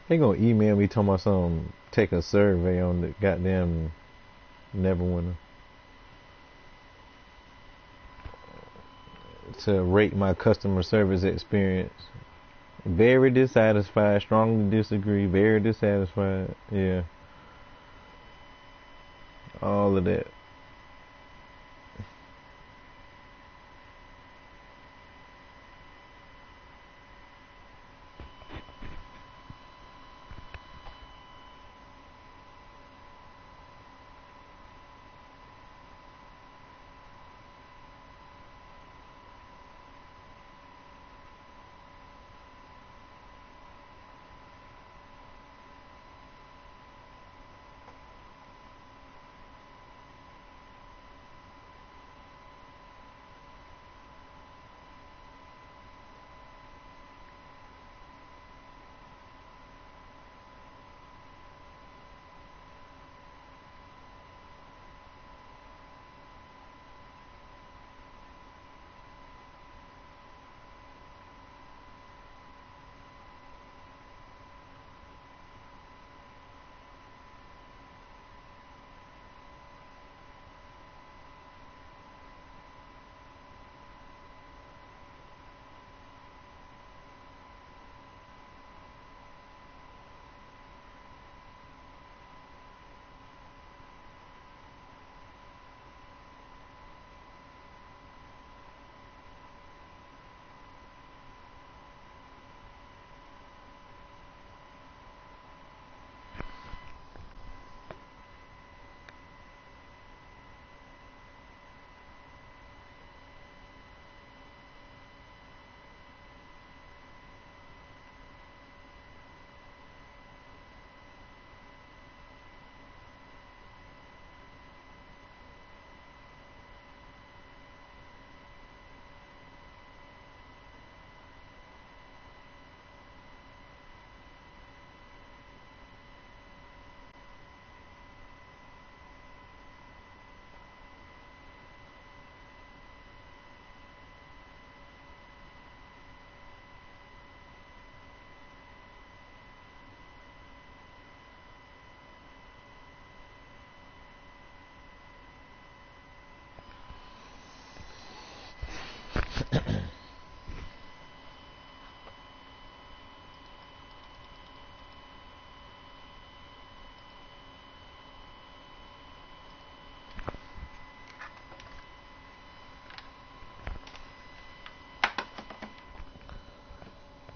They gonna email me talking about some take a survey on the goddamn Neverwinter to rate my customer service experience. Very dissatisfied, strongly disagree, very dissatisfied. Yeah, all of that.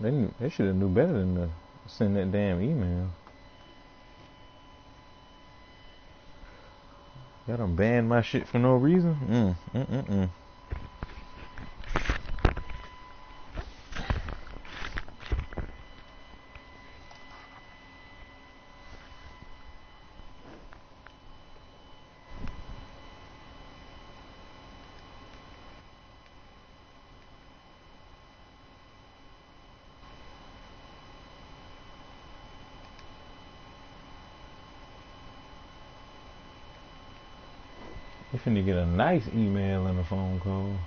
They should have knew better than to send that damn email. Y'all done banned my shit for no reason. Mm. You finna get a nice email and a phone call.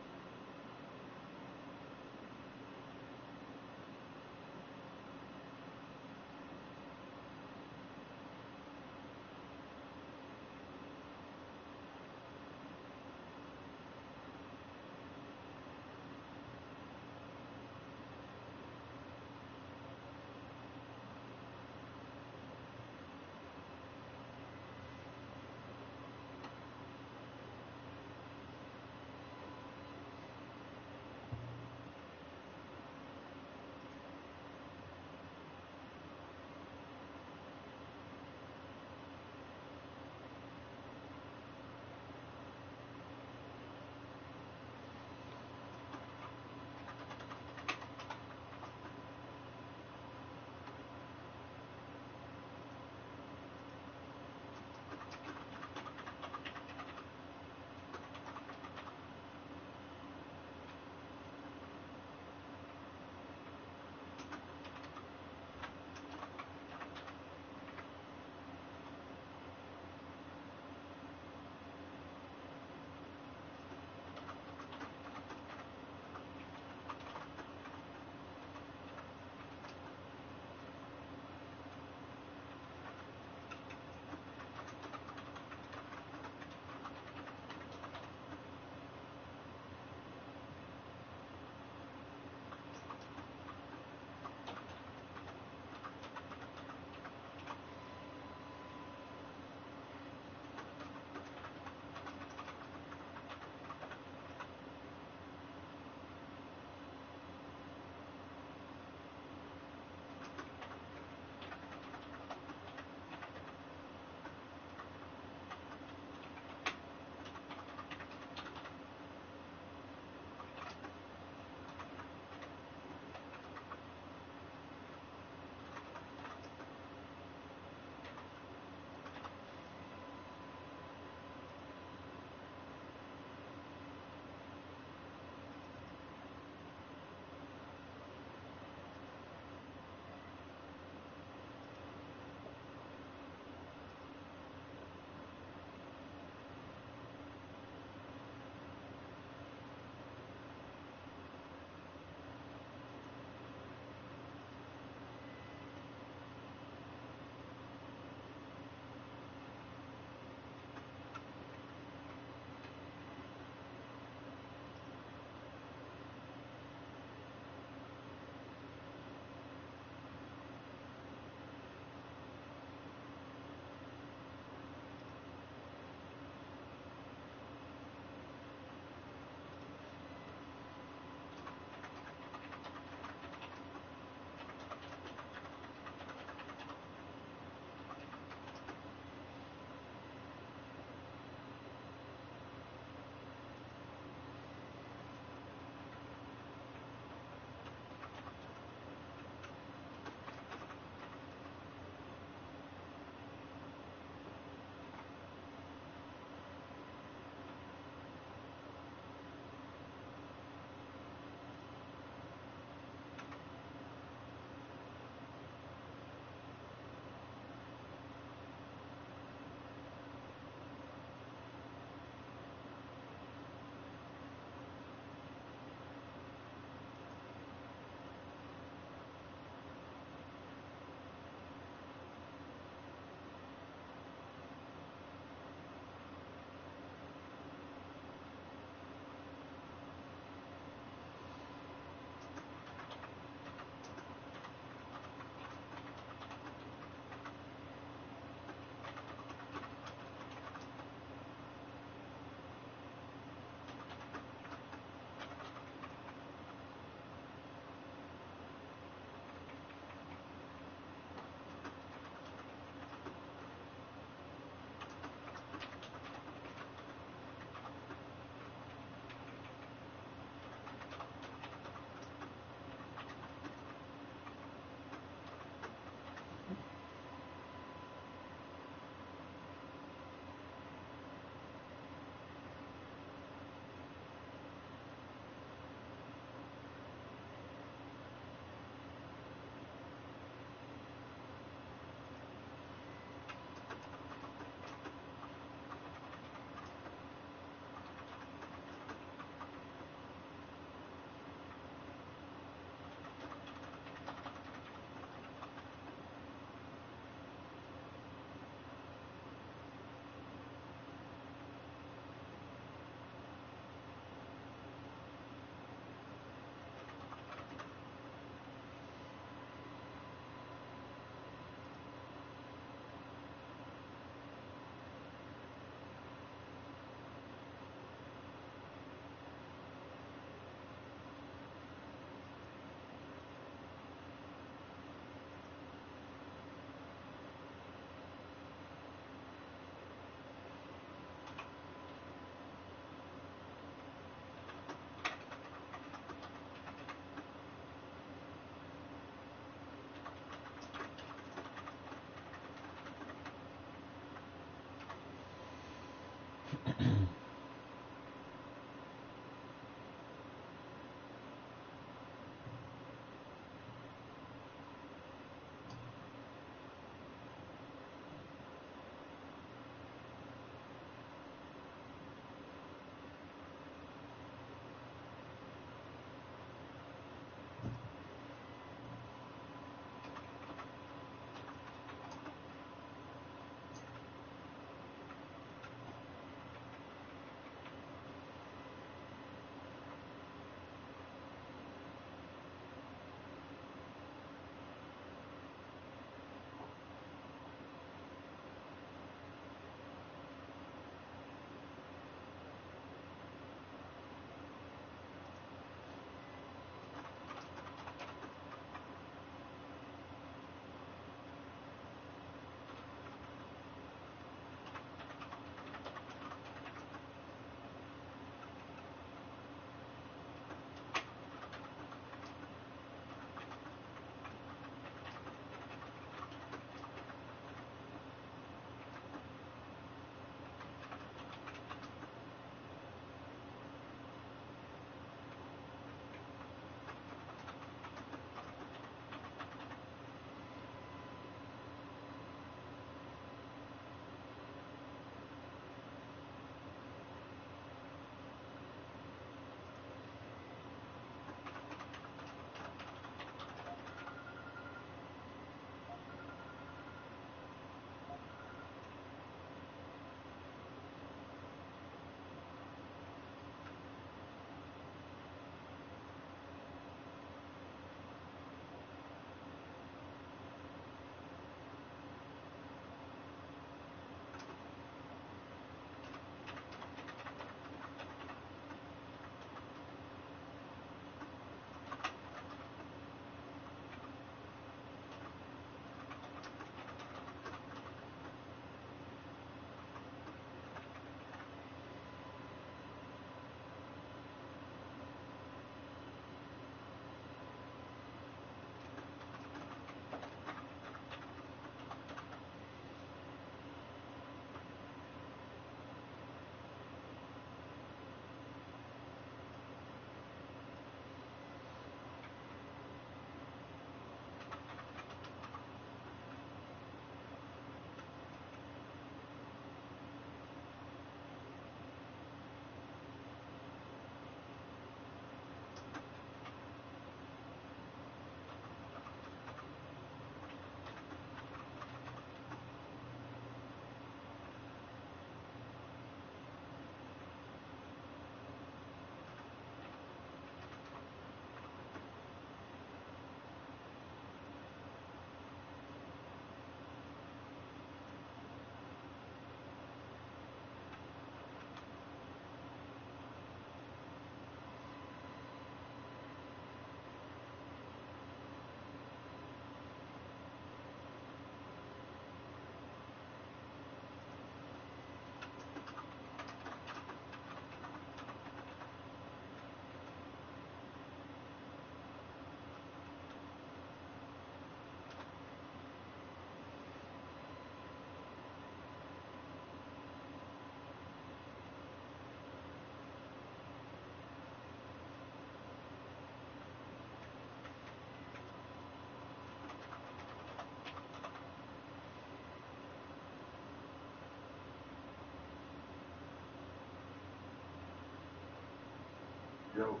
Yo,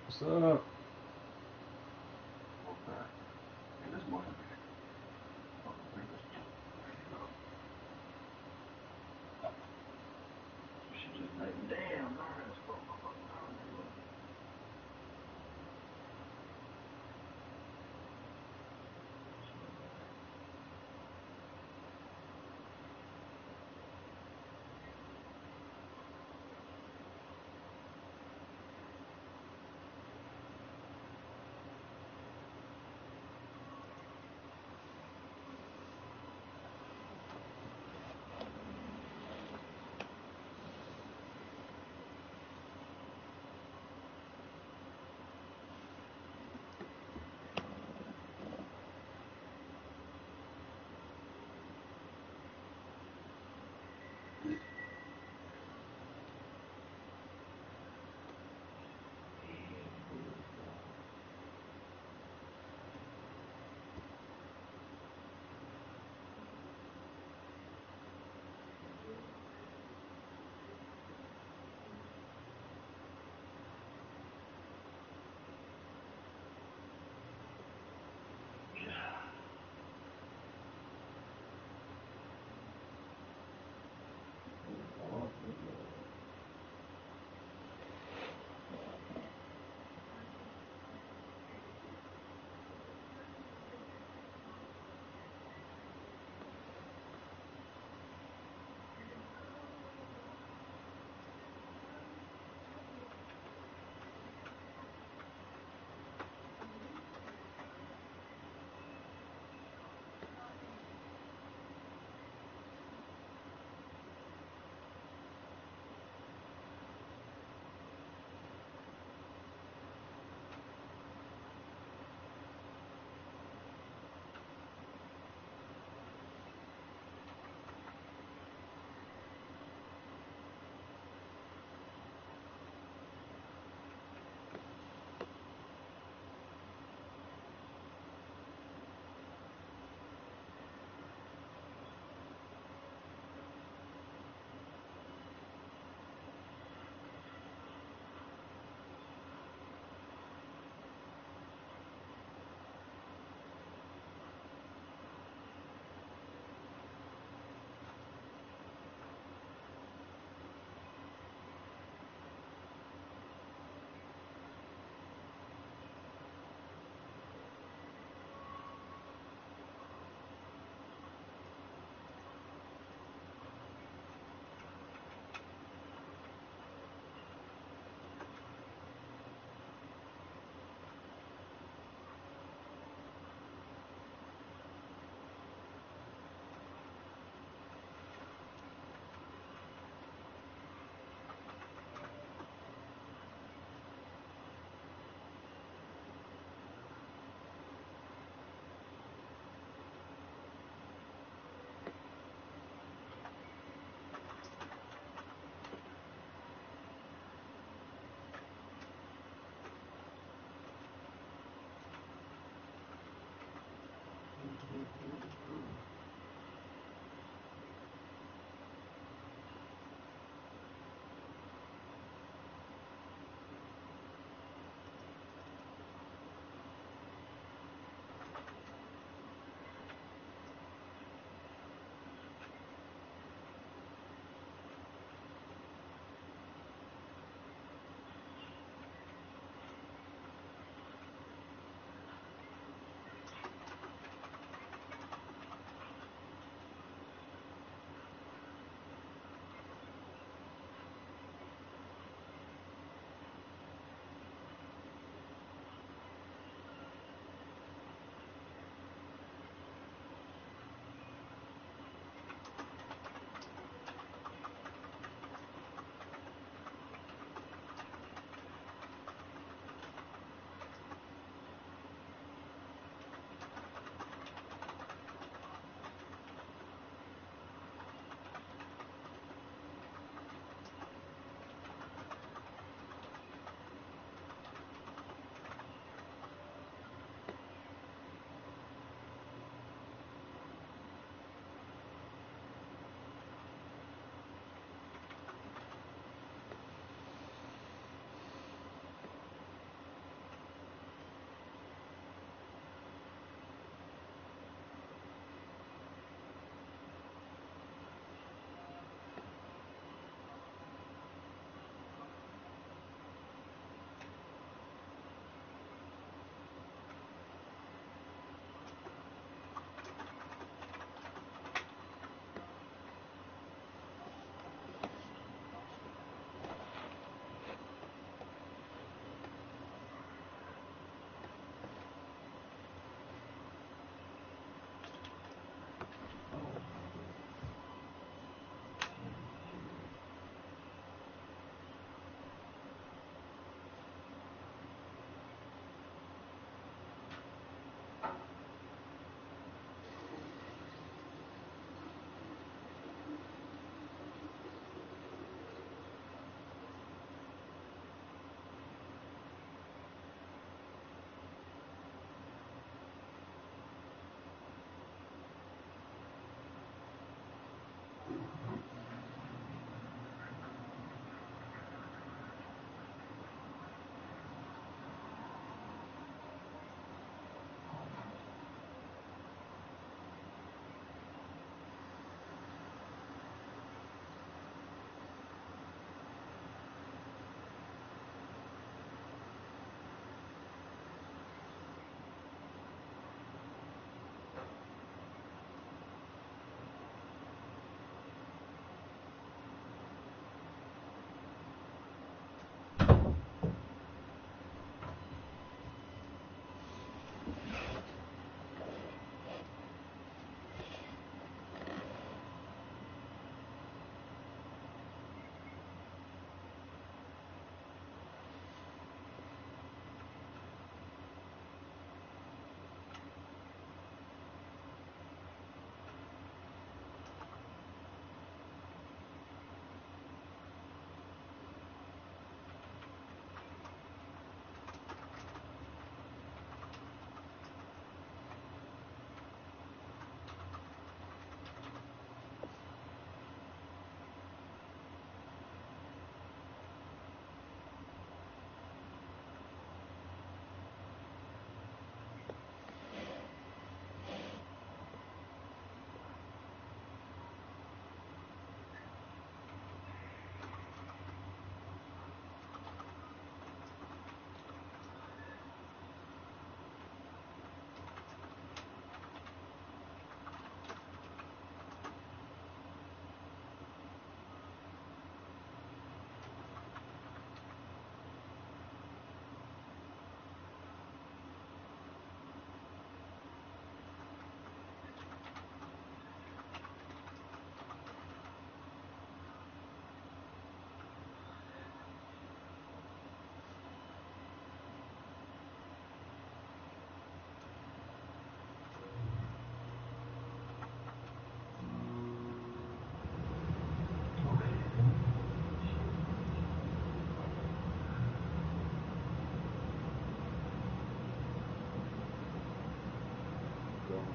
What's up? what's that? Hey, this morning. Oh, I think this she just like, damn, man, that's what my fucking time is.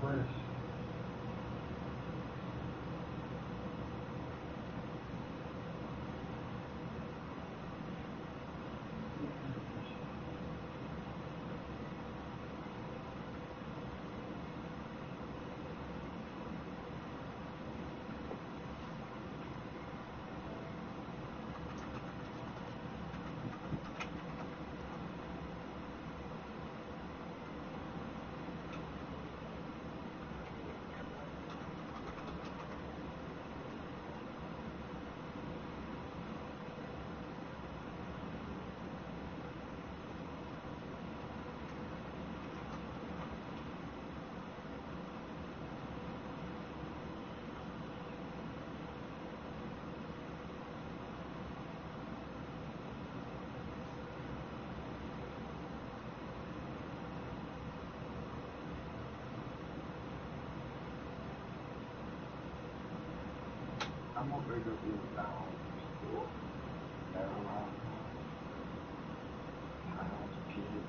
fresh. I'm gonna bring up this down store. That around pounds of kids.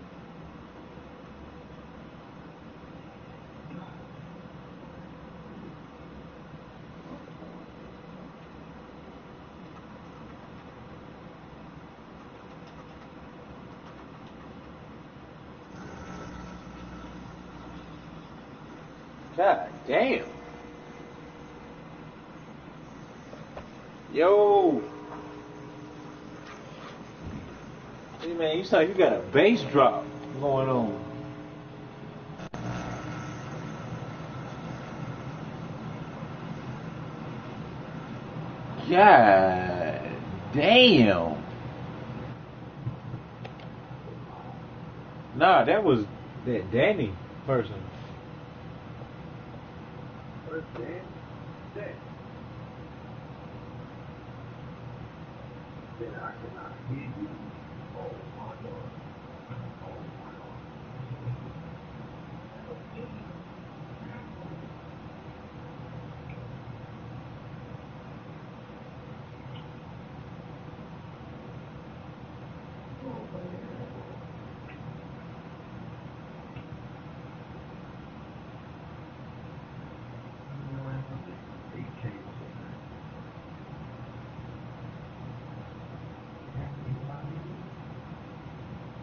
God damn. Yo. Hey man, you sound like you got a bass drop going on. God damn. Nah, that was that Danny person. Where's Dan? Dan. Then I cannot hear you. Oh my lord. Oh my lord. Eight cables in there.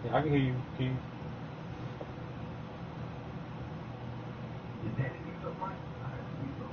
Yeah, I can hear you. Can you? Did Danny use up mine? I had to use up.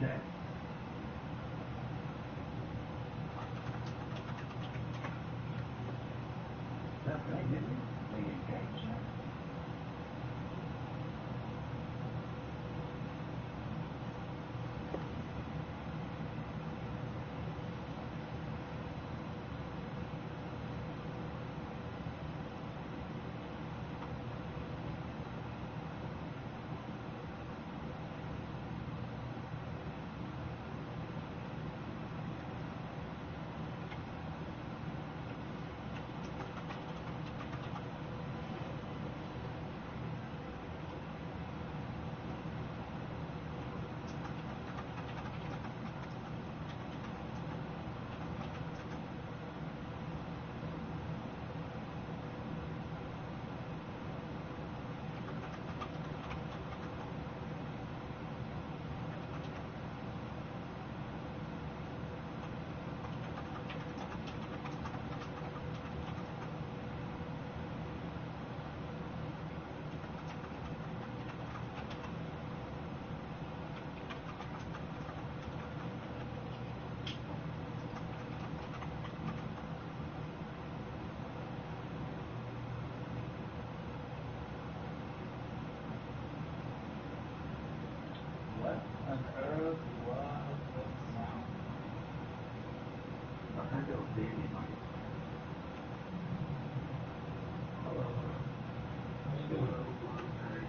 Danny. That's right, didn't he? They engaged now.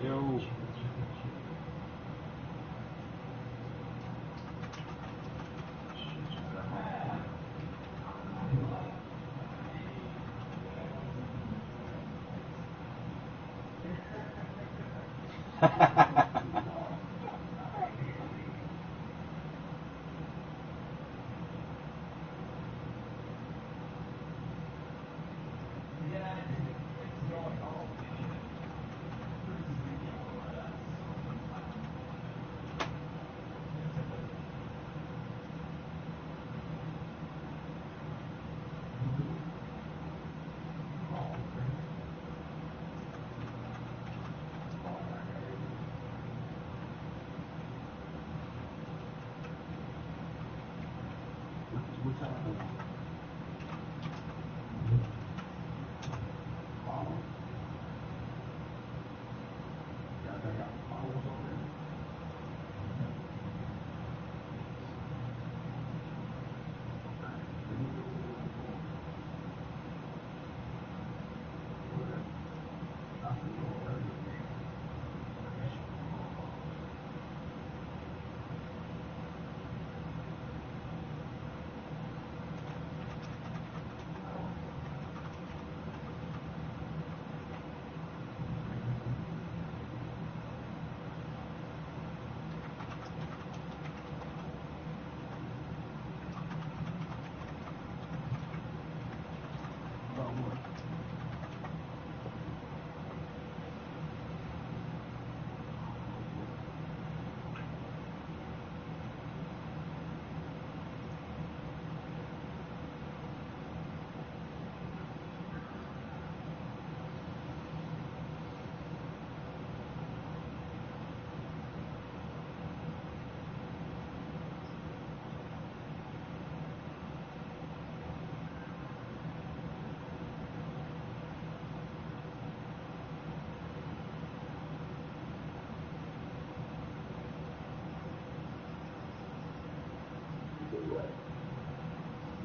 Yo.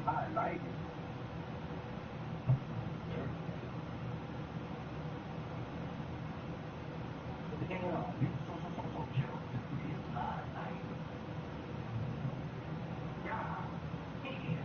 I like it. Damn, you so jealous. I like it. God damn.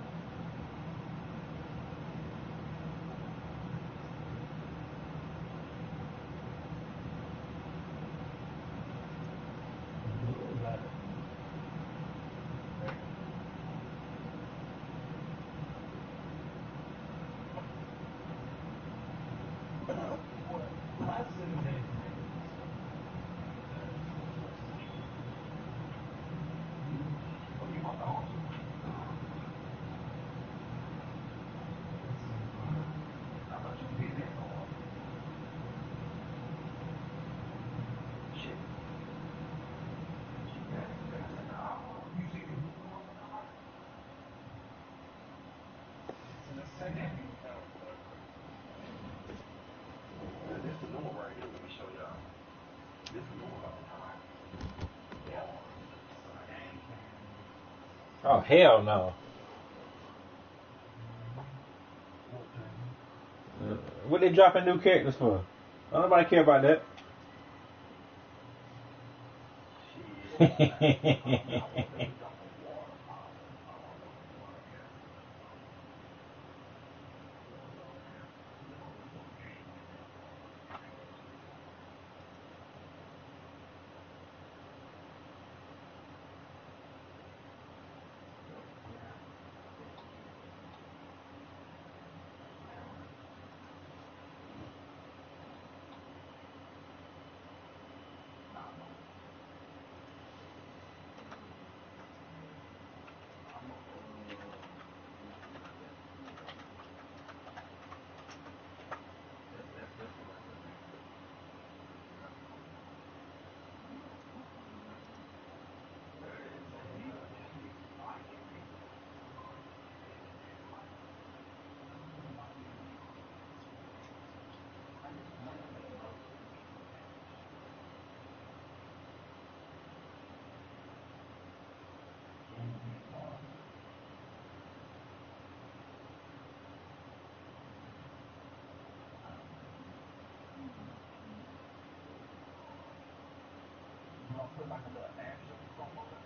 This the new one right here. Let me show y'all. This the new one. Oh hell no. What they dropping new characters for? Don't nobody care about that. put like a little asterisk on it.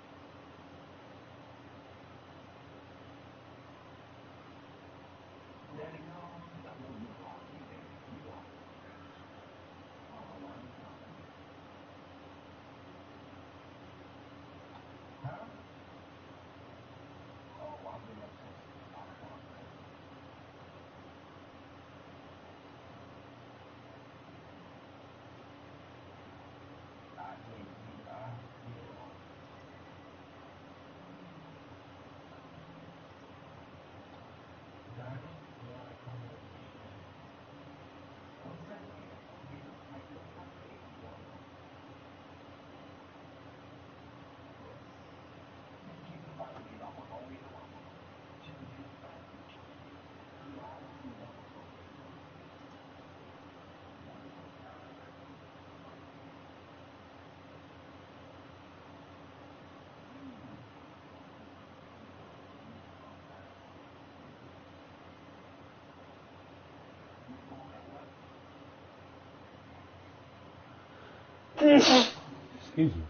Let it go. I know you block me, baby. You block me. Oh, why you blocking me? Huh? Oh, I'm being upset. I'm blocking you. I hate you. I feel. Daddy, you wanna come with me? Don't say it. You make it my baby boy. Keep the fight with me. I'm gonna be the one. Just keep the fight. You always do that. Excuse me.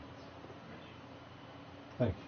Thank you.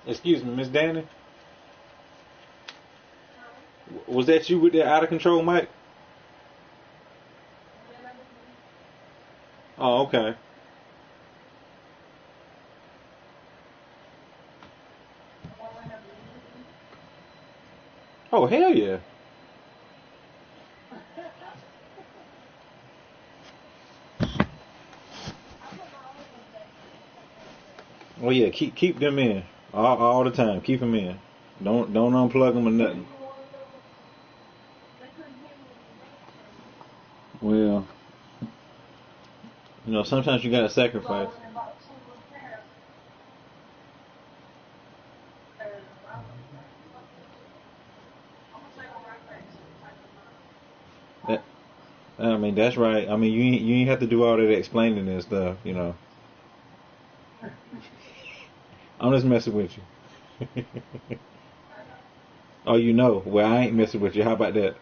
Excuse me, Miss Danny. Was that you with that out of control mic? Oh, okay. Oh, hell yeah. Oh yeah, keep them in all the time. Keep them in. Don't unplug them or nothing. Well, sometimes you gotta sacrifice. That, I mean, that's right. I mean, you ain't have to do all that explaining and stuff. I'm just messing with you. Oh, you know. Well, I ain't messing with you. How about that?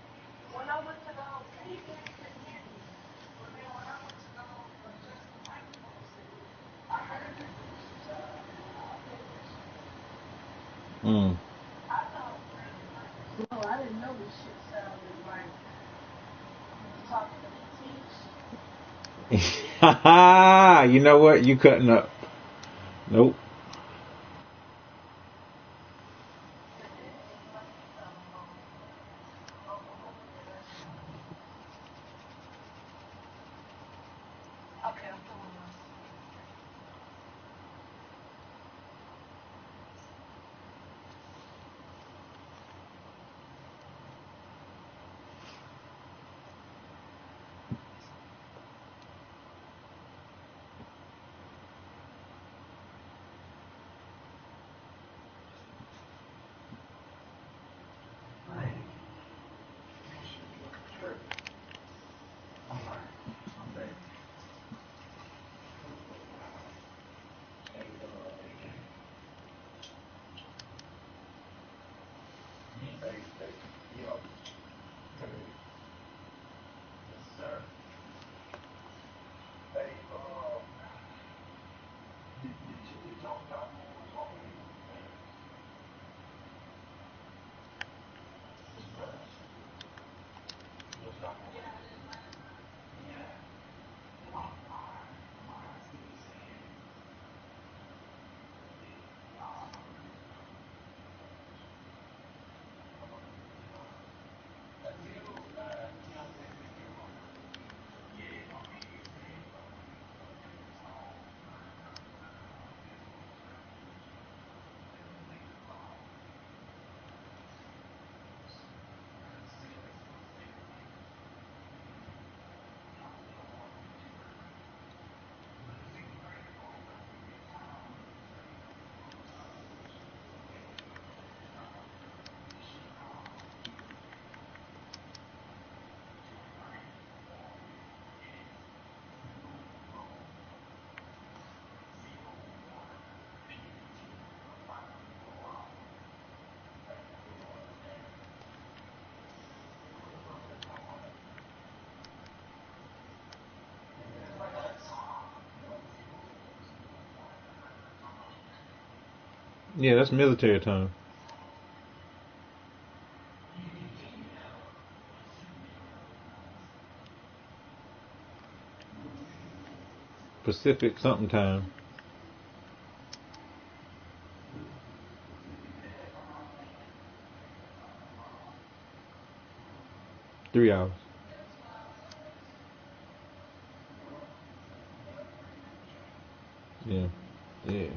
Mm. You know what? You cutting up. Nope. Yeah, that's military time. Pacific something time. 3 hours. Yeah. Yeah.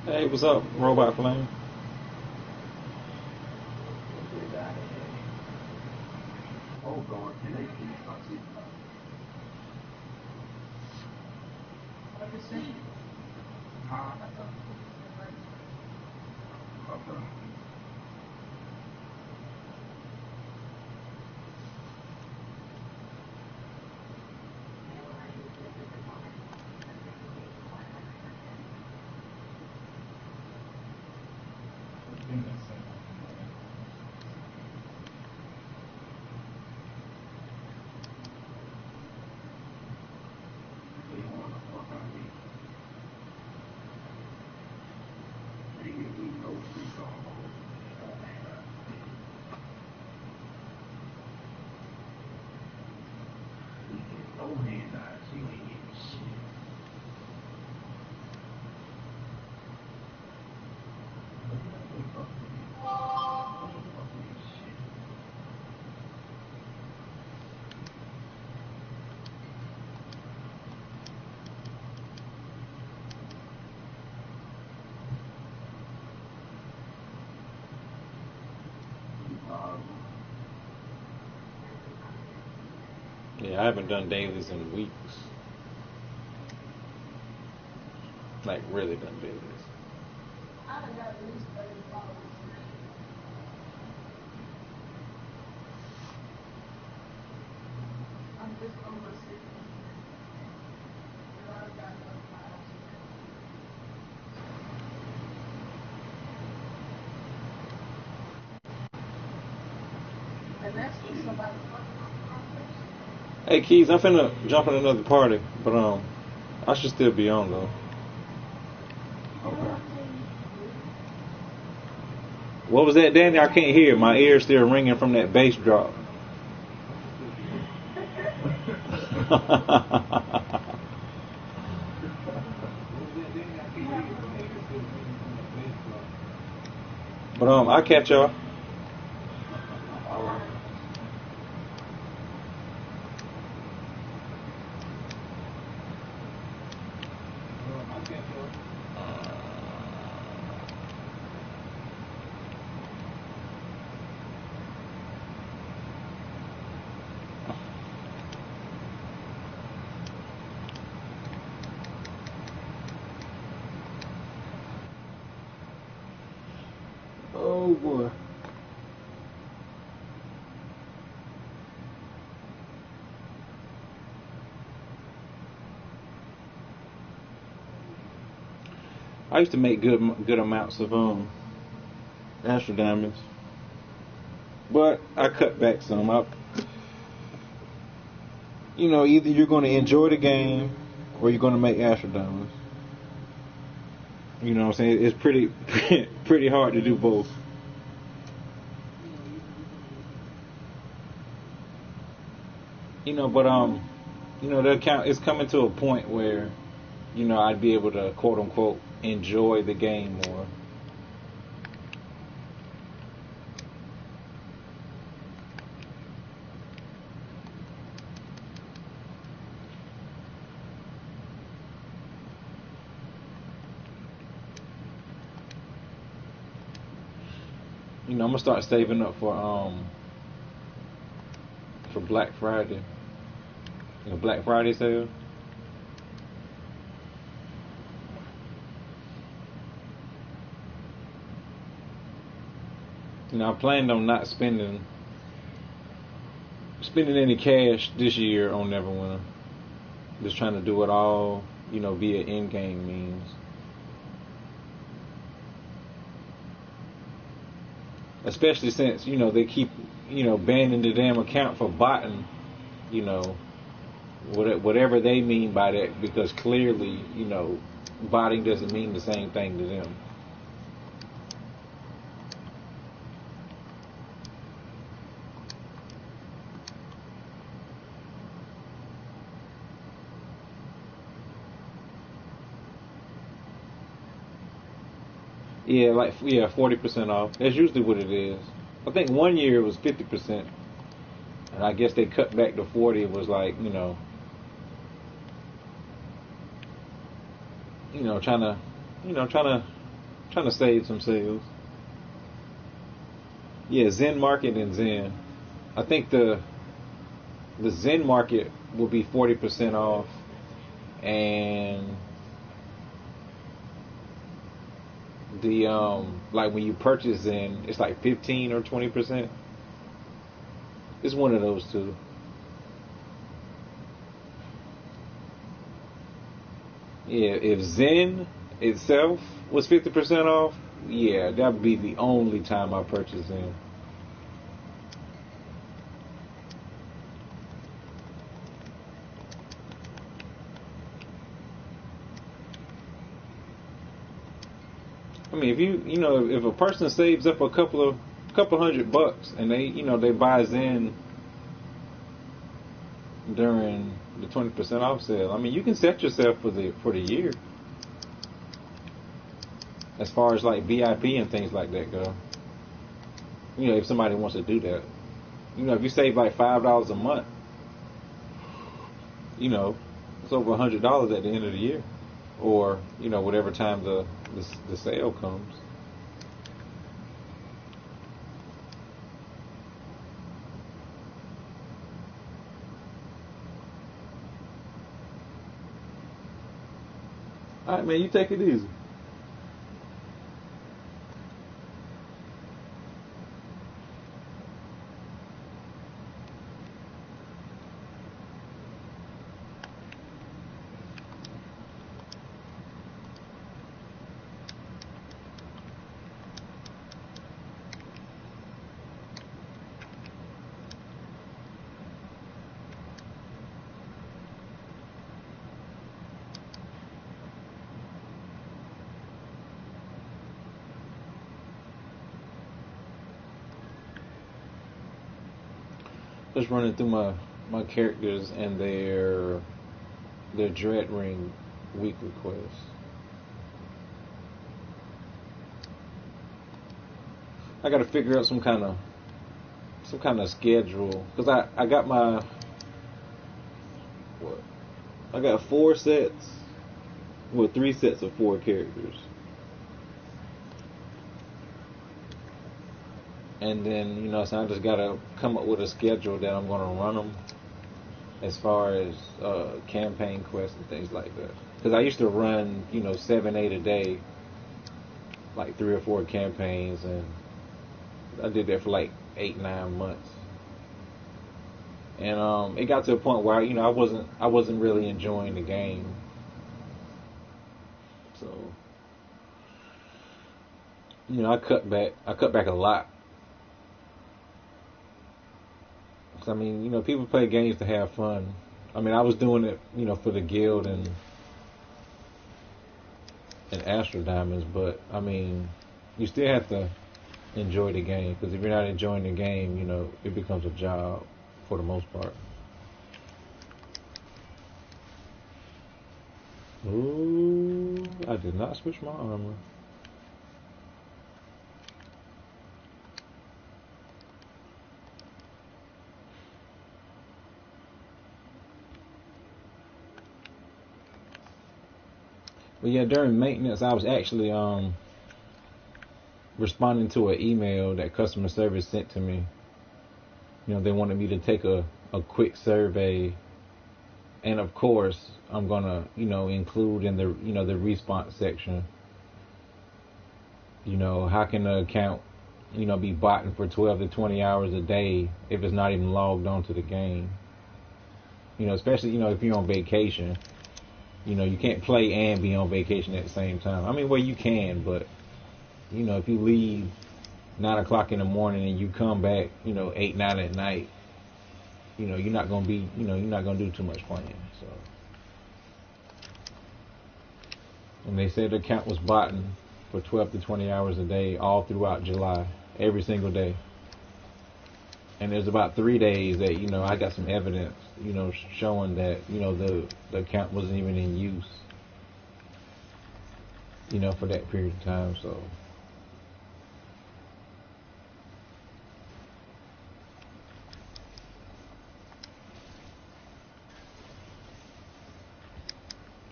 Hey, what's up, Robot Flame? Oh God, can they keep fucking okay. They want the fuck out of me. They give me no free call. You get no handouts, you ain't getting shit. Fuck me, shit. Yeah, I haven't done dailies in weeks. Like really done dailies. Hey Keys, I'm finna jump in another party, but I should still be on though. Okay. What was that, Danny? I can't hear. My ears still ringing from that bass drop. But I'll catch y'all. All right. Oh boy. I used to make good amounts of Astro Diamonds, but I cut back some. Either you're going to enjoy the game or you're going to make Astro Diamonds. You know what I'm saying? It's pretty pretty hard to do both. But the account is coming to a point where I'd be able to quote unquote enjoy the game more. I'm gonna start saving up for Black Friday. Black Friday sale. I planned on not spending any cash this year on Neverwinter. Just trying to do it all, via in-game means. Especially since they keep banning the damn account for botting, you know whatever they mean by that, because clearly botting doesn't mean the same thing to them. Yeah, 40% off. That's usually what it is. I think one year it was 50%, and I guess they cut back to 40. It was like trying to Trying to save some sales. Yeah, Zen Market and Zen. I think the Zen Market will be 40% off, and the like when you purchase Zen, it's like 15 or 20%. It's one of those two. Yeah, if Zen itself was 50% off, yeah, that would be the only time I purchase Zen. I mean, if if a person saves up a couple $100 and they buy Zen during the 20% off sale, I mean, you can set yourself for the year as far as like VIP and things like that go. If somebody wants to do that, if you save like $5 a month, it's over $100 at the end of the year, or whatever time the sale comes. All right, man, you take it easy. Just running through my characters and their Dread Ring weekly quests. I got to figure out some kind of schedule, because I got I got 4 sets, well, 3 sets of 4 characters. And then, so I just gotta come up with a schedule that I'm gonna run them as far as campaign quests and things like that. Because I used to run, 7, 8 a day, like 3 or 4 campaigns, and I did that for like 8, 9 months. And it got to a point where I wasn't really enjoying the game. So I cut back a lot. I mean, people play games to have fun. I mean, I was doing it, for the guild and Astro Diamonds, but I mean, you still have to enjoy the game, because if you're not enjoying the game, it becomes a job for the most part. Ooh, I did not switch my armor. But yeah, during maintenance, I was actually responding to an email that customer service sent to me. They wanted me to take a quick survey, and of course, I'm gonna include in the response section. How can the account be botting for 12 to 20 hours a day if it's not even logged onto the game? Especially if you're on vacation. You can't play and be on vacation at the same time. I mean, well, you can, but if you leave 9 o'clock in the morning and you come back 8, 9 at night, you're not gonna do too much playing. So, and they said the account was botting for 12 to 20 hours a day all throughout July, every single day. And there's about 3 days that I got some evidence showing that the account wasn't even in use for that period of time. So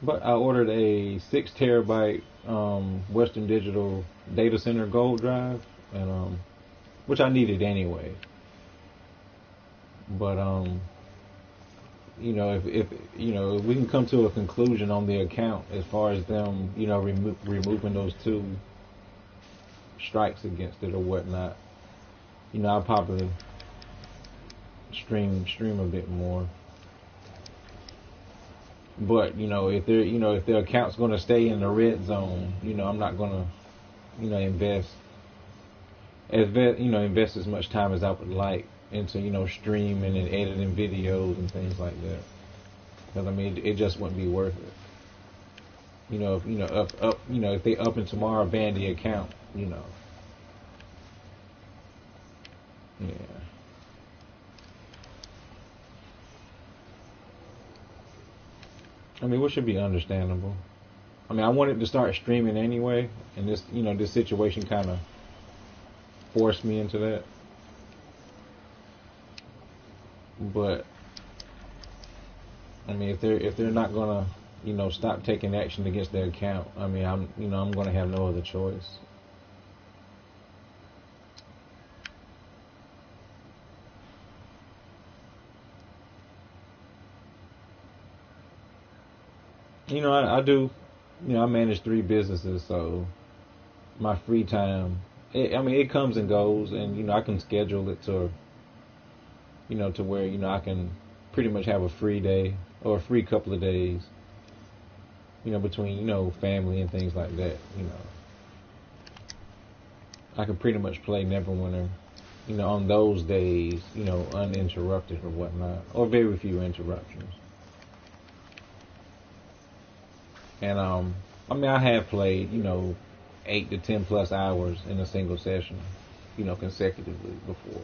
But I ordered a 6 terabyte Western Digital data center gold drive, and which I needed anyway. But if if we can come to a conclusion on the account as far as them, removing those two strikes against it or whatnot, I'll probably stream a bit more. But if their account's going to stay in the red zone, I'm not going to, invest as much time as I would like into streaming and editing videos and things like that. Because I mean, it just wouldn't be worth it. If they up and tomorrow ban the account, yeah. I mean, what should be understandable. I mean, I wanted to start streaming anyway, and this situation kind of forced me into that. But I mean, if they're not gonna, stop taking action against their account, I mean, I'm gonna have no other choice. I do, I manage 3 businesses, so my free time, it comes and goes, and I can schedule it to where I can pretty much have a free day or a free couple of days, between family and things like that. I can pretty much play Neverwinter, on those days, uninterrupted or whatnot, or very few interruptions. And I mean, I have played 8 to 10 plus hours in a single session, consecutively before.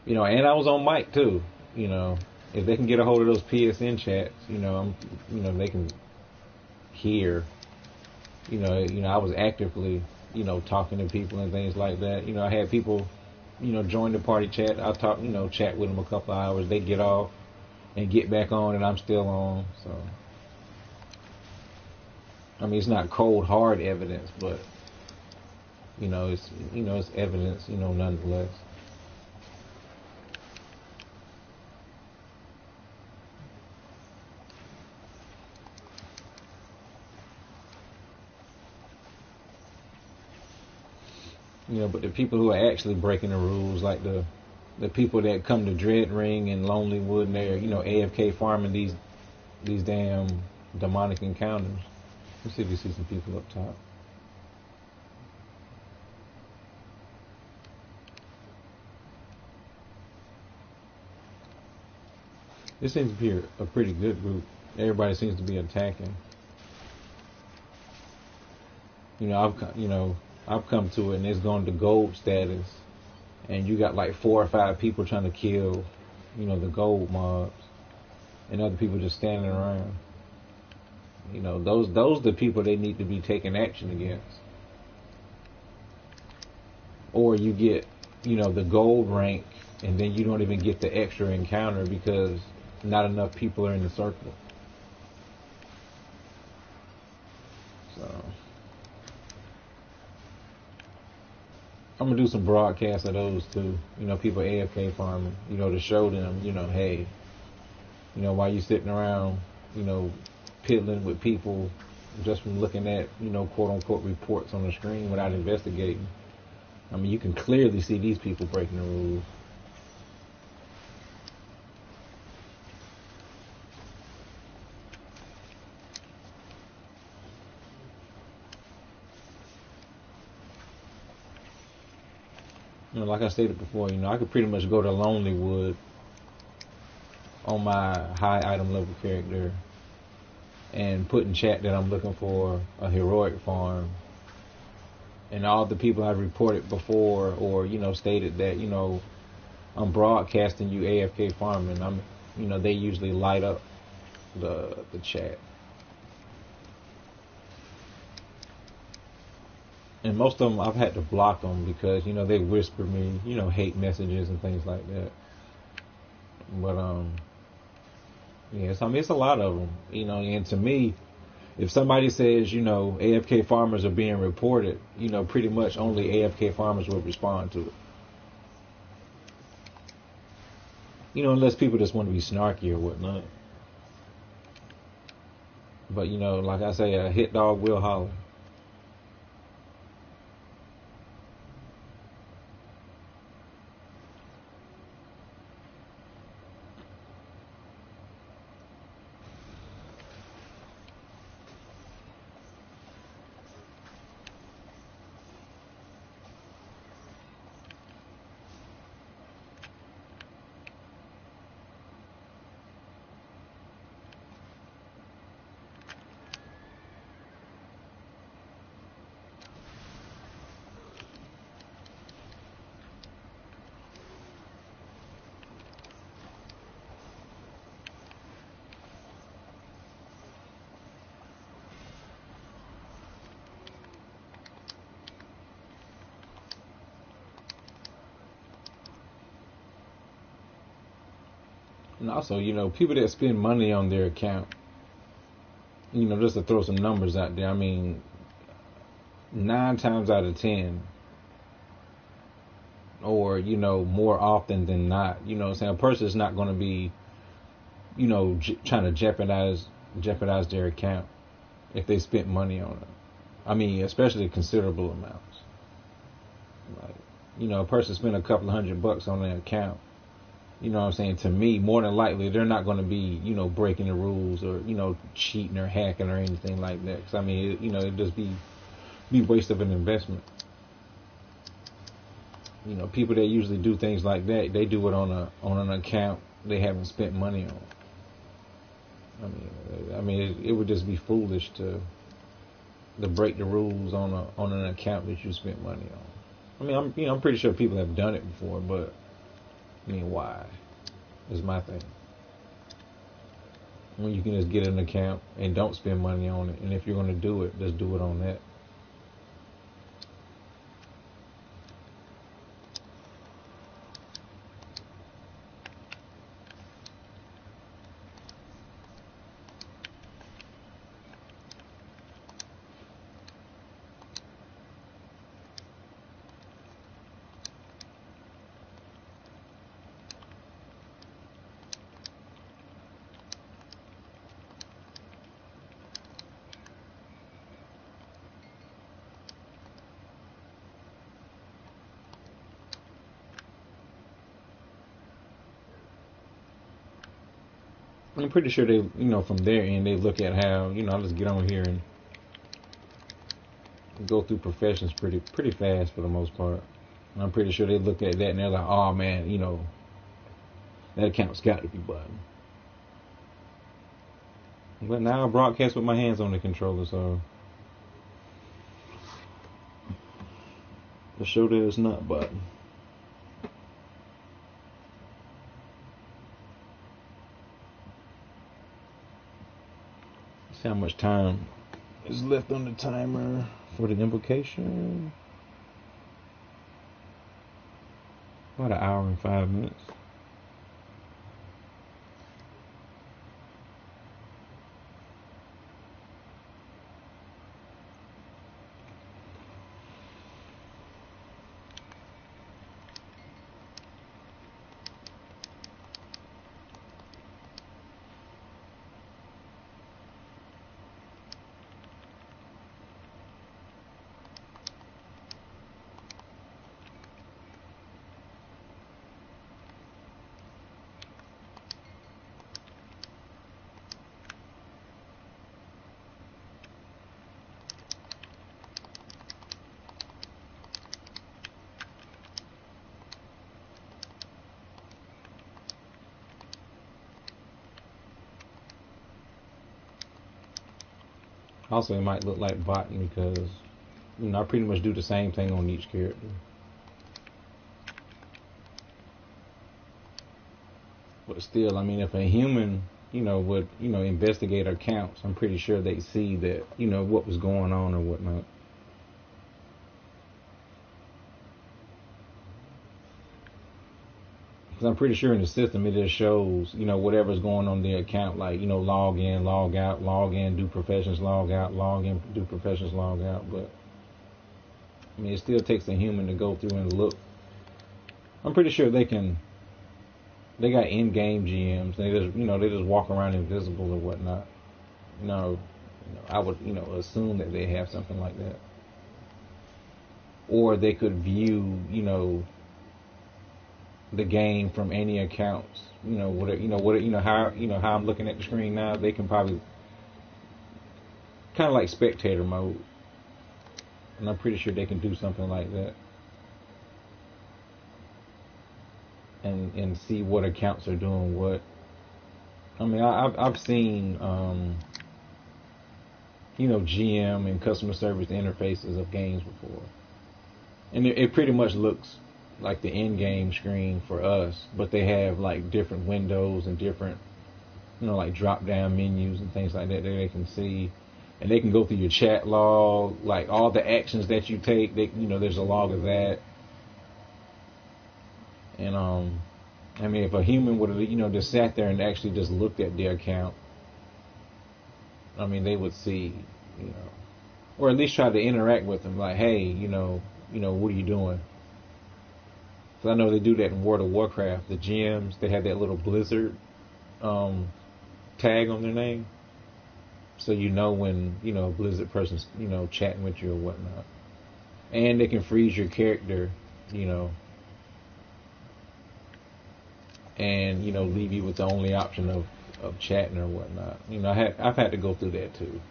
And I was on mic too. If they can get a hold of those PSN chats, they can hear. I was actively, talking to people and things like that. I had people, join the party chat. I talk, chat with them a couple of hours. They get off and get back on, and I'm still on. So, I mean, it's not cold hard evidence, but it's evidence, nonetheless. But the people who are actually breaking the rules, like the people that come to Dread Ring and Lonelywood, and they're AFK farming these damn demonic encounters. Let's see if you see some people up top. This seems to be a pretty good group. Everybody seems to be attacking. I've come to it and it's gone to gold status, and you got like 4 or 5 people trying to kill, the gold mobs, and other people just standing around. Those are the people they need to be taking action against. Or you get, the gold rank, and then you don't even get the extra encounter because not enough people are in the circle. So I'm gonna do some broadcasts of those too. People AFK farming. To show them, hey, while you sitting around, piddling with people just from looking at, quote unquote reports on the screen without investigating. I mean, you can clearly see these people breaking the rules. Like I stated before, I could pretty much go to Lonelywood on my high item level character and put in chat that I'm looking for a heroic farm, and all the people I've reported before, or stated that I'm broadcasting you AFK farming, they usually light up the chat. And most of them I've had to block them because they whisper me hate messages and things like that. But Yes, I mean it's a lot of them. And to me, if somebody says, AFK farmers are being reported, pretty much only AFK farmers will respond to it. Unless people just want to be snarky or whatnot. But like I say, a hit dog will holler. And also, people that spend money on their account, just to throw some numbers out there, I mean, 9 times out of 10, or, more often than not, what I'm saying, a person is not going to be, trying to jeopardize their account if they spent money on it. I mean, especially considerable amounts. Like, a person spent a couple of $100 on their account. What I'm saying? To me, more than likely, they're not going to be, breaking the rules or, cheating or hacking or anything like that. Because, I mean, it'd just be waste of an investment. People that usually do things like that, they do it on an account they haven't spent money on. I mean, it would just be foolish to break the rules on an account that you spent money on. I mean, I'm pretty sure people have done it before, but I mean, why? Is my thing. When you can just get an account and don't spend money on it, and if you're going to do it, just do it on that. I'm pretty sure they, from their end, they look at how, I'll just get on here and go through professions pretty fast for the most part. And I'm pretty sure they look at that and they're like, oh man, that account's got to be buttoned. But now I broadcast with my hands on the controller, so to show that it's not buttoned. See how much time is left on the timer for the invocation. About an hour and 5 minutes. Also, it might look like botting because, I pretty much do the same thing on each character. But still, I mean, if a human, would, investigate accounts, I'm pretty sure they'd see that, what was going on or whatnot. Because I'm pretty sure in the system it just shows, whatever's going on their account, like, log in, log out, log in, do professions, log out, log in, do professions, log out. But, I mean, it still takes a human to go through and look. I'm pretty sure they got in-game GMs. They just walk around invisible or whatnot. I would, assume that they have something like that. Or they could view, the game from any accounts. How I'm looking at the screen now. They can probably kind of like spectator mode, and I'm pretty sure they can do something like that, and see what accounts are doing what. I mean, I've seen GM and customer service interfaces of games before, and it pretty much looks like the in-game screen for us, but they have like different windows and different, like drop-down menus and things like that they can see, and they can go through your chat log, like all the actions that you take. There's a log of that, and I mean, if a human would have, just sat there and actually just looked at their account, I mean, they would see, or at least try to interact with them, like, hey, what are you doing? So I know they do that in World of Warcraft. The GMs, they have that little Blizzard tag on their name, so when a Blizzard person's chatting with you or whatnot, and they can freeze your character, and leave you with the only option of chatting or whatnot. I've had to go through that too.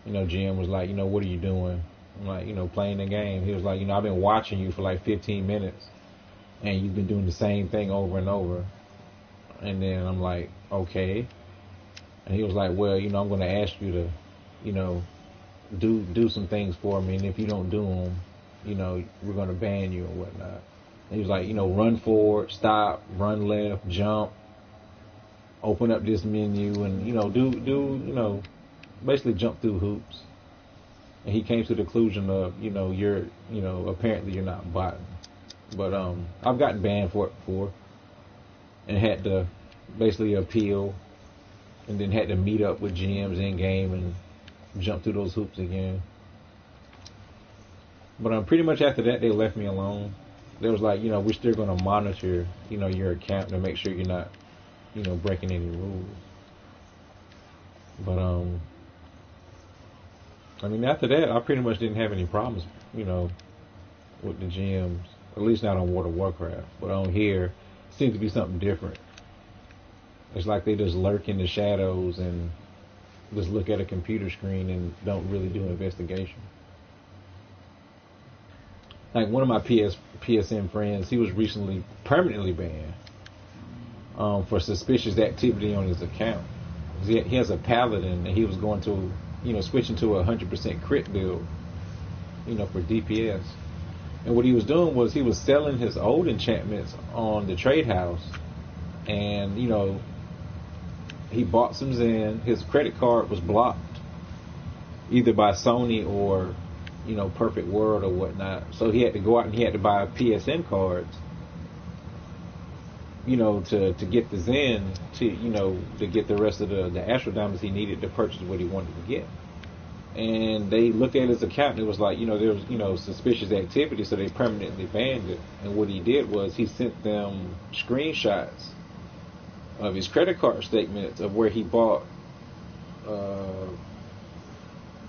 GM was like, what are you doing? I'm like, playing the game. He was like, I've been watching you for like 15 minutes. And you've been doing the same thing over and over. And then I'm like, okay. And he was like, well, I'm going to ask you to, do some things for me. And if you don't do them, we're going to ban you or whatnot. And he was like, run forward, stop, run left, jump, open up this menu, and, do basically jump through hoops. And he came to the conclusion of, you're, apparently you're not botting. But I've gotten banned for it before, and had to basically appeal, and then had to meet up with GMs in game and jump through those hoops again. But pretty much after that, they left me alone. They was like, we're still going to monitor, your account to make sure you're not, breaking any rules. But I mean, after that, I pretty much didn't have any problems, with the GMs. At least not on World of Warcraft. But on here, it seems to be something different. It's like they just lurk in the shadows and just look at a computer screen and don't really do investigation. Like one of my PSN friends, he was recently permanently banned for suspicious activity on his account. He has a paladin, and he was going to, switching to a 100% crit build, for DPS. And what he was doing was he was selling his old enchantments on the trade house. And, he bought some Zen. His credit card was blocked, either by Sony or, Perfect World or whatnot. So he had to go out and he had to buy PSN cards, to get the Zen, to get the rest of the Astral Diamonds he needed to purchase what he wanted to get. And they looked at his account and it was like, there was, suspicious activity, so they permanently banned it. And what he did was he sent them screenshots of his credit card statements of where he bought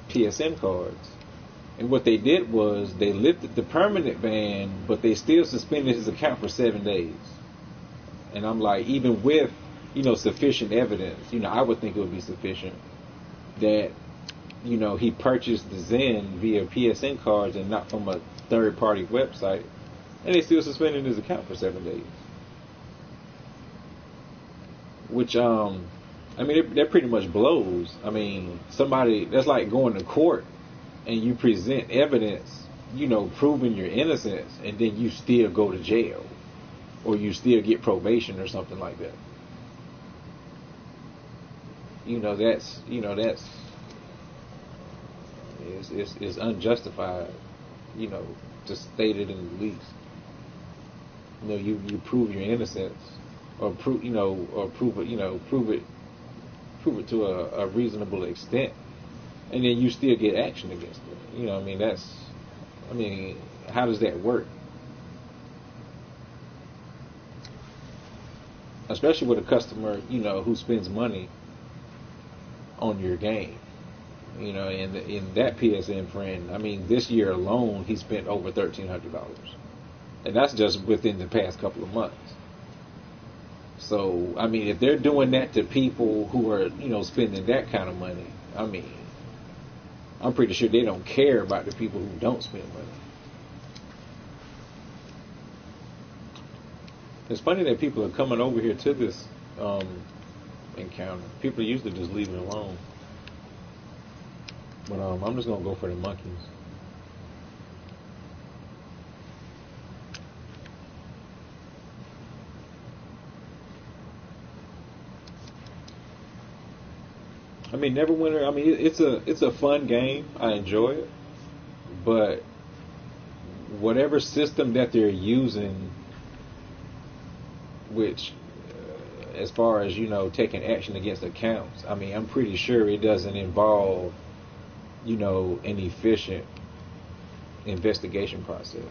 PSN cards. And what they did was they lifted the permanent ban, but they still suspended his account for 7 days. And I'm like, even with, sufficient evidence, I would think it would be sufficient that he purchased the Zen via PSN cards and not from a third-party website, and they still suspended his account for 7 days. Which, I mean, that pretty much blows. I mean, that's like going to court and you present evidence, proving your innocence, and then you still go to jail, or you still get probation or something like that. That's is unjustified, to state it in the least. You prove your innocence, or prove, or prove it, prove it to a reasonable extent, and then you still get action against it. I mean, how does that work? Especially with a customer, who spends money on your game. And in that PSN friend, I mean, this year alone, he spent over $1,300, and that's just within the past couple of months. So, I mean, if they're doing that to people who are, spending that kind of money, I mean, I'm pretty sure they don't care about the people who don't spend money. It's funny that people are coming over here to this encounter. People usually just leave it alone. But I'm just going to go for the monkeys. I mean, Neverwinter, I mean, it's a fun game. I enjoy it. But whatever system that they're using, which as far as, taking action against accounts, I mean, I'm pretty sure it doesn't involve, an efficient investigation process.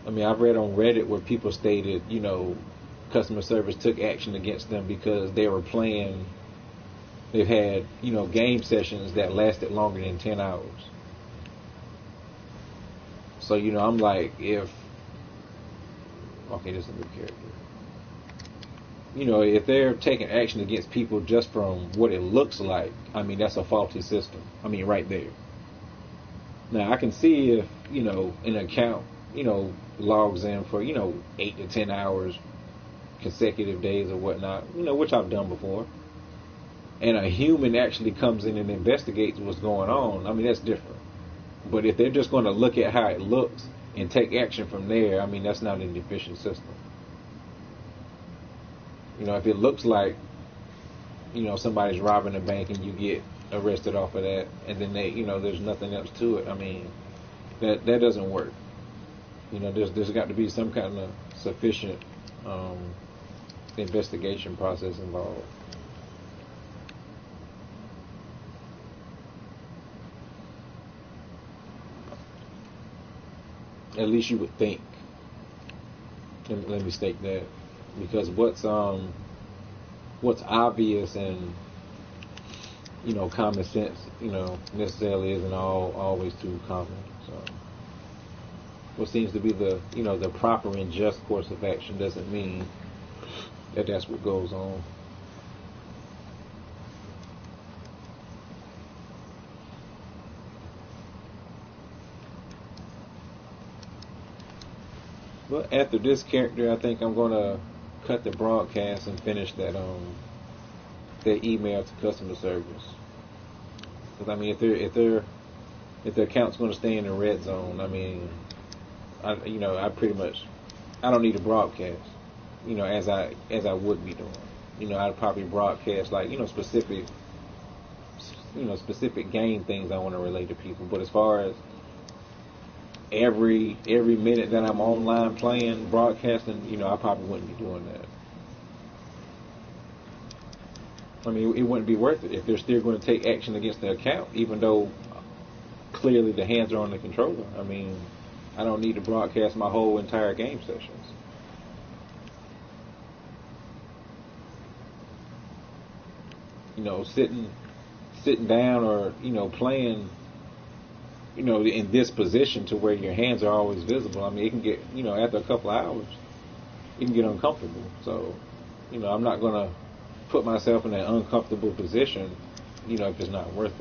I mean, I've read on Reddit where people stated, customer service took action against them because they were playing, they've had, game sessions that lasted longer than 10 hours. So, I'm like, okay, this is a new character. If they're taking action against people just from what it looks like, I mean, that's a faulty system. I mean, right there. Now, I can see if, an account, logs in for, 8 to 10 hours, consecutive days or whatnot, which I've done before, and a human actually comes in and investigates what's going on, I mean, that's different. But if they're just going to look at how it looks and take action from there, I mean, that's not an efficient system. If it looks like, somebody's robbing a bank and you get arrested off of that, and then there's nothing else to it, I mean, that doesn't work. There's got to be some kind of sufficient investigation process involved. At least you would think. Let me state that, because what's obvious and common sense, necessarily isn't always too common. So, what seems to be the the proper and just course of action doesn't mean that that's what goes on. But after this character, I think I'm gonna cut the broadcast and finish that email to customer service. Because I mean, if their account's gonna stay in the red zone, I mean, I don't need to broadcast. As I would be doing. I'd probably broadcast like specific game things I want to relate to people. But as far as every minute that I'm online playing, broadcasting, I probably wouldn't be doing that. I mean, it wouldn't be worth it if they're still going to take action against the account, even though clearly the hands are on the controller. I mean, I don't need to broadcast my whole entire game sessions. Sitting down or playing in this position to where your hands are always visible. I mean, it can get after a couple of hours it can get uncomfortable. So I'm not gonna put myself in an uncomfortable position if it's not worth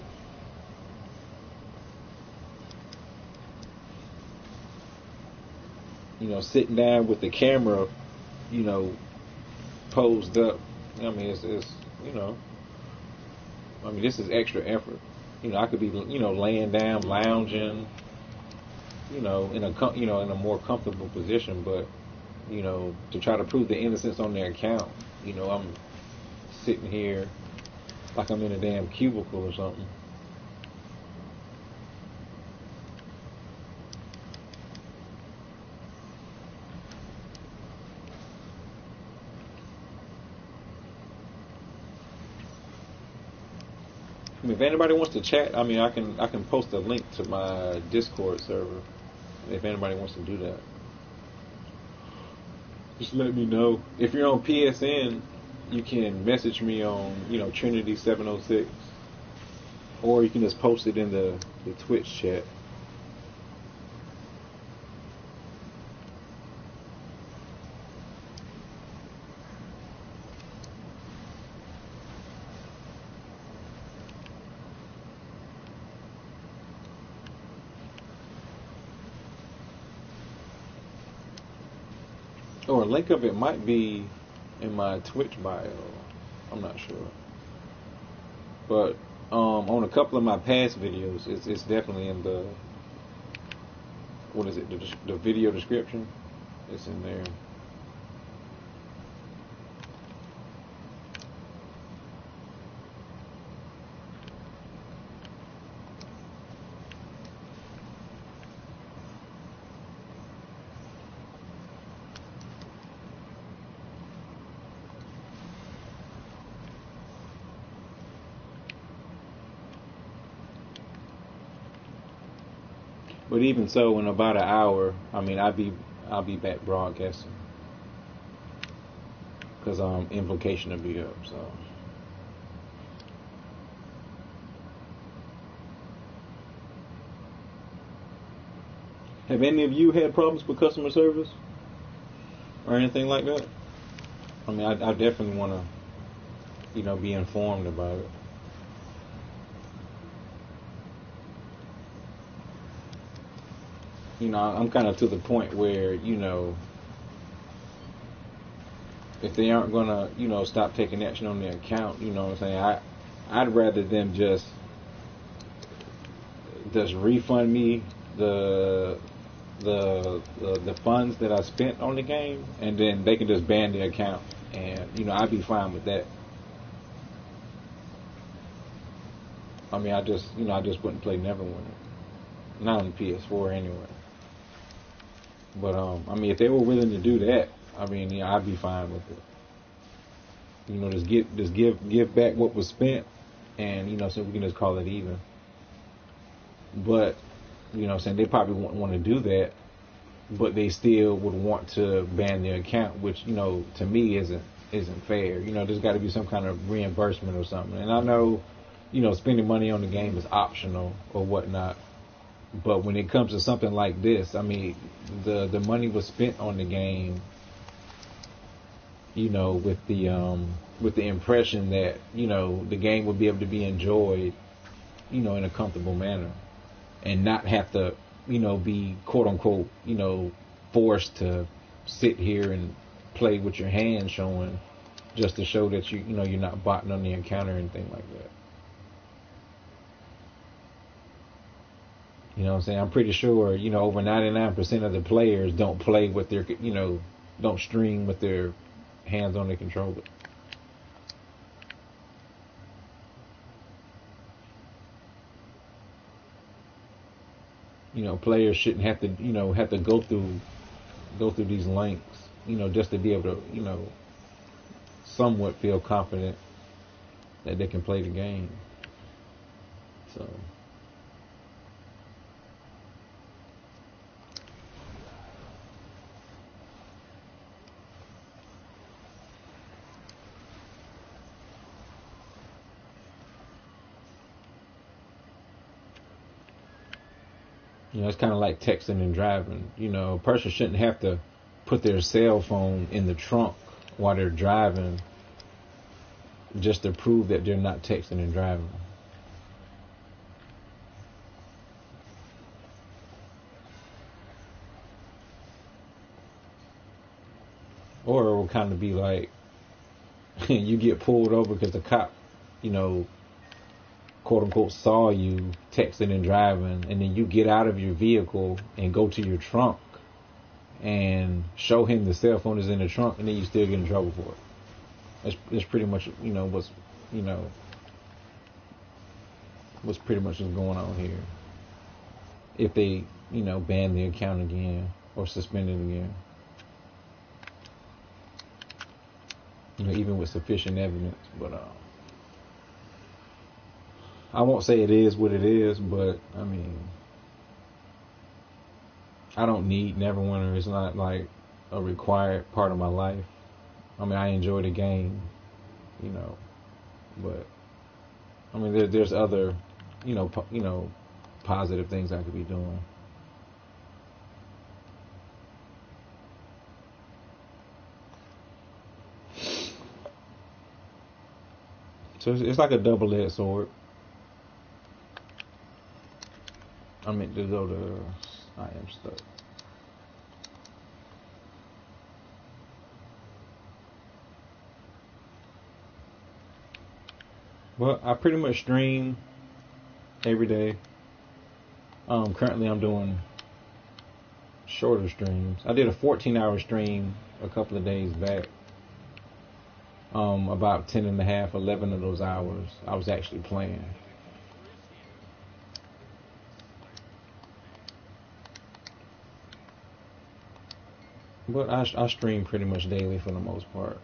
it. Sitting down with the camera posed up, I mean, it's I mean, this is extra effort. I could be, laying down, lounging, in a more comfortable position. But, to try to prove the innocence on their account, I'm sitting here like I'm in a damn cubicle or something. I mean, if anybody wants to chat, I mean, I can post a link to my Discord server. If anybody wants to do that, just let me know. If you're on PSN, you can message me on Trinity 706, or you can just post it in the Twitch chat. Or a link of it might be in my Twitch bio. I'm not sure. But on a couple of my past videos, it's definitely in the, what is it, the video description. It's in there. But even so, in about an hour, I mean, I'll be back broadcasting because invocation will be up. So, have any of you had problems with customer service or anything like that? I mean, I definitely want to, be informed about it. I'm kind of to the point where, if they aren't gonna, stop taking action on their account, you know what I'm saying? I'd rather them just refund me the funds that I spent on the game, and then they can just ban the account, and I'd be fine with that. I mean, I just wouldn't play Neverwinter, not on the PS4 anyway. But I mean, if they were willing to do that, I mean, I'd be fine with it. Just give back what was spent, and so we can just call it even. But saying they probably wouldn't want to do that, but they still would want to ban their account, which to me isn't fair. There's got to be some kind of reimbursement or something. And I know, spending money on the game is optional or whatnot. But when it comes to something like this, I mean, the money was spent on the game, with the impression that the game would be able to be enjoyed, in a comfortable manner, and not have to, be quote unquote, forced to sit here and play with your hands showing, just to show that you're not botting on the encounter or anything like that. You know what I'm saying? I'm pretty sure, over 99% of the players don't play with their, don't stream with their hands on the controller. Players shouldn't have to, go through these lengths, just to be able to, somewhat feel confident that they can play the game. So. It's kind of like texting and driving. A person shouldn't have to put their cell phone in the trunk while they're driving just to prove that they're not texting and driving. Or it will kind of be like you get pulled over because the cop, quote unquote, saw you texting and driving, and then you get out of your vehicle and go to your trunk and show him the cell phone is in the trunk, and then you still get in trouble for it. That's pretty much what's pretty much what's going on here. If they ban the account again or suspend it again, even with sufficient evidence. But I won't say it is what it is, but I mean, I don't need Neverwinter. It's not like a required part of my life. I mean, I enjoy the game, you know, but I mean, there's other, positive things I could be doing. So it's like a double-edged sword. I meant to go to. I am stuck. Well, I pretty much stream every day. Currently I'm doing shorter streams. I did a 14-hour stream a couple of days back. About 10 and a half, 11 of those hours, I was actually playing. But I stream pretty much daily for the most part.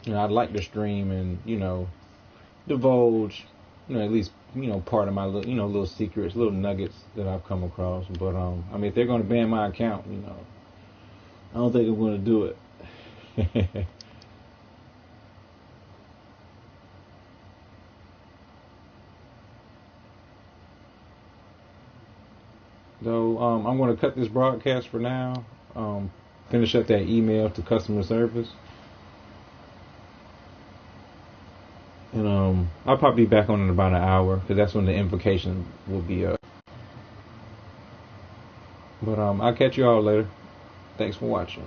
I'd like to stream and, divulge, at least, part of my little, little secrets, little nuggets that I've come across. But, I mean, if they're going to ban my account, I don't think I'm going to do it. So, I'm going to cut this broadcast for now. Finish up that email to customer service. And I'll probably be back on in about an hour because that's when the invocation will be up. But I'll catch you all later. Thanks for watching.